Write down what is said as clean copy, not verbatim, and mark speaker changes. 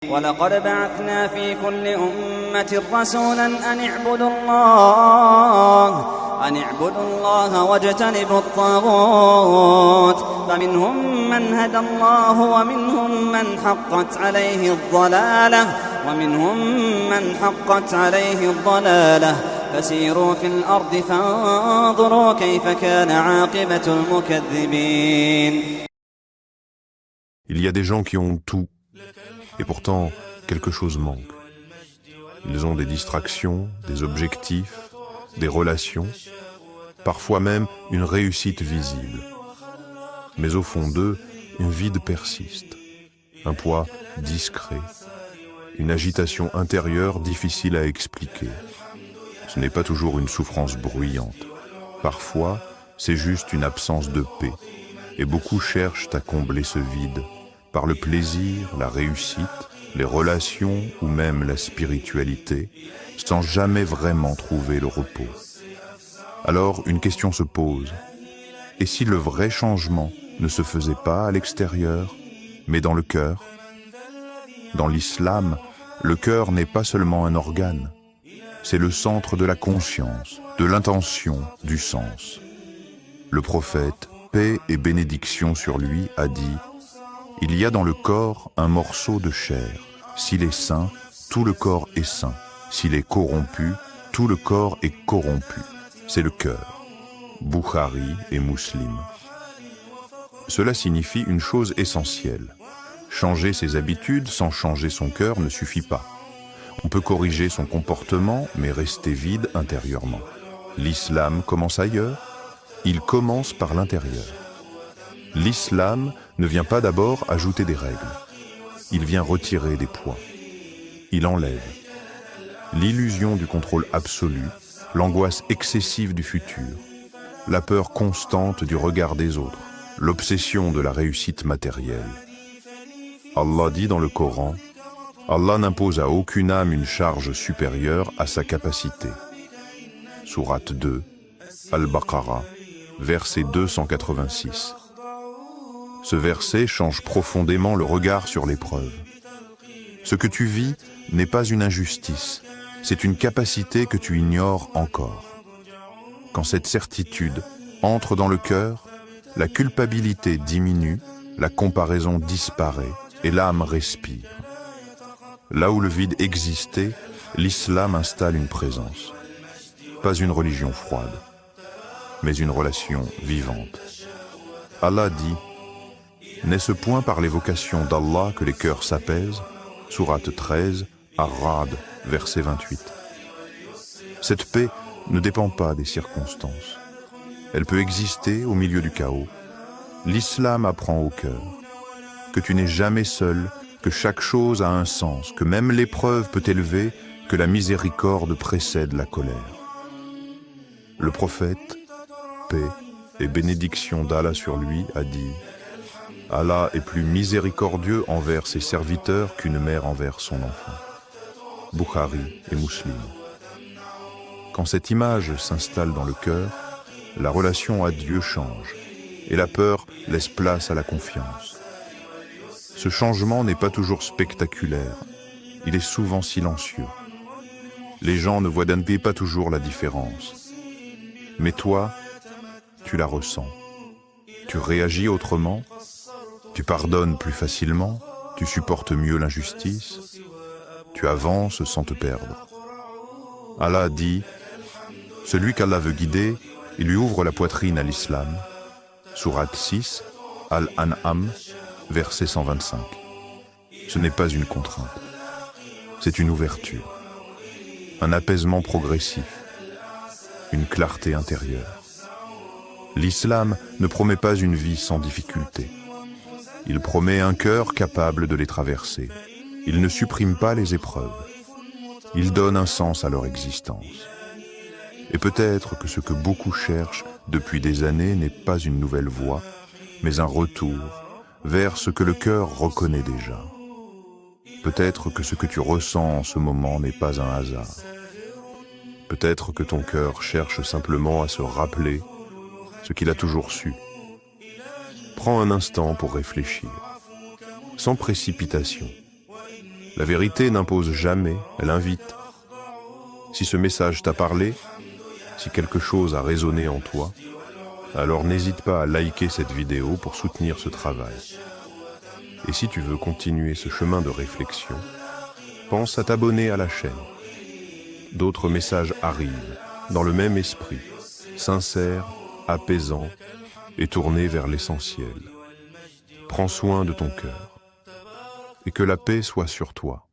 Speaker 1: ولقد بعثنا في كل أمة رسولا أن اعبدوا الله واجتنبوا الطاغوت فمنهم من هدى الله ومنهم من حقت عليه الضلالة فسيروا في الأرض فانظروا كيف كان عاقبة المكذبين.
Speaker 2: Il y a des gens qui ont tout, et pourtant quelque chose manque. Ils ont des distractions, des objectifs, des relations, parfois même une réussite visible. Mais au fond d'eux, un vide persiste, un poids discret, une agitation intérieure difficile à expliquer. Ce n'est pas toujours une souffrance bruyante. Parfois, c'est juste une absence de paix, et beaucoup cherchent à combler ce vide par le plaisir, la réussite, les relations ou même la spiritualité, sans jamais vraiment trouver le repos. Alors une question se pose. Et si le vrai changement ne se faisait pas à l'extérieur, mais dans le cœur? Dans l'islam, le cœur n'est pas seulement un organe. C'est le centre de la conscience, de l'intention, du sens. Le prophète, paix et bénédiction sur lui, a dit: il y a dans le corps un morceau de chair. S'il est sain, tout le corps est sain. S'il est corrompu, tout le corps est corrompu. C'est le cœur. Bukhari et Muslim. Cela signifie une chose essentielle. Changer ses habitudes sans changer son cœur ne suffit pas. On peut corriger son comportement, mais rester vide intérieurement. L'islam commence ailleurs. Il commence par l'intérieur. L'islam ne vient pas d'abord ajouter des règles. Il vient retirer des poids. Il enlève l'illusion du contrôle absolu, l'angoisse excessive du futur, la peur constante du regard des autres, l'obsession de la réussite matérielle. Allah dit dans le Coran: Allah n'impose à aucune âme une charge supérieure à sa capacité. Sourate 2, Al-Baqarah, verset 286. Ce verset change profondément le regard sur l'épreuve. Ce que tu vis n'est pas une injustice, c'est une capacité que tu ignores encore. Quand cette certitude entre dans le cœur, la culpabilité diminue, la comparaison disparaît et l'âme respire. Là où le vide existait, l'islam installe une présence. Pas une religion froide, mais une relation vivante. Allah dit: n'est-ce point par l'évocation d'Allah que les cœurs s'apaisent? Sourate 13, Ar-Ra'd, verset 28. Cette paix ne dépend pas des circonstances. Elle peut exister au milieu du chaos. L'islam apprend au cœur que tu n'es jamais seul, que chaque chose a un sens, que même l'épreuve peut élever, que la miséricorde précède la colère. Le prophète, paix et bénédiction d'Allah sur lui, a dit: Allah est plus miséricordieux envers ses serviteurs qu'une mère envers son enfant. Bukhari et Muslim. Quand cette image s'installe dans le cœur, la relation à Dieu change et la peur laisse place à la confiance. Ce changement n'est pas toujours spectaculaire, il est souvent silencieux. Les gens ne voient d'un pied pas toujours la différence. Mais toi, tu la ressens. Tu réagis autrement. Tu pardonnes plus facilement, tu supportes mieux l'injustice, tu avances sans te perdre. Allah dit: celui qu'Allah veut guider, il lui ouvre la poitrine à l'islam. Sourate 6, Al-An'am, verset 125. Ce n'est pas une contrainte, c'est une ouverture, un apaisement progressif, une clarté intérieure. L'islam ne promet pas une vie sans difficulté. Il promet un cœur capable de les traverser. Il ne supprime pas les épreuves. Il donne un sens à leur existence. Et peut-être que ce que beaucoup cherchent depuis des années n'est pas une nouvelle voie, mais un retour vers ce que le cœur reconnaît déjà. Peut-être que ce que tu ressens en ce moment n'est pas un hasard. Peut-être que ton cœur cherche simplement à se rappeler ce qu'il a toujours su. Prends un instant pour réfléchir, sans précipitation. La vérité n'impose jamais, elle invite. Si ce message t'a parlé, si quelque chose a résonné en toi, alors n'hésite pas à liker cette vidéo pour soutenir ce travail. Et si tu veux continuer ce chemin de réflexion, pense à t'abonner à la chaîne. D'autres messages arrivent, dans le même esprit, sincères, apaisants et tournés vers l'essentiel. Prends soin de ton cœur et que la paix soit sur toi.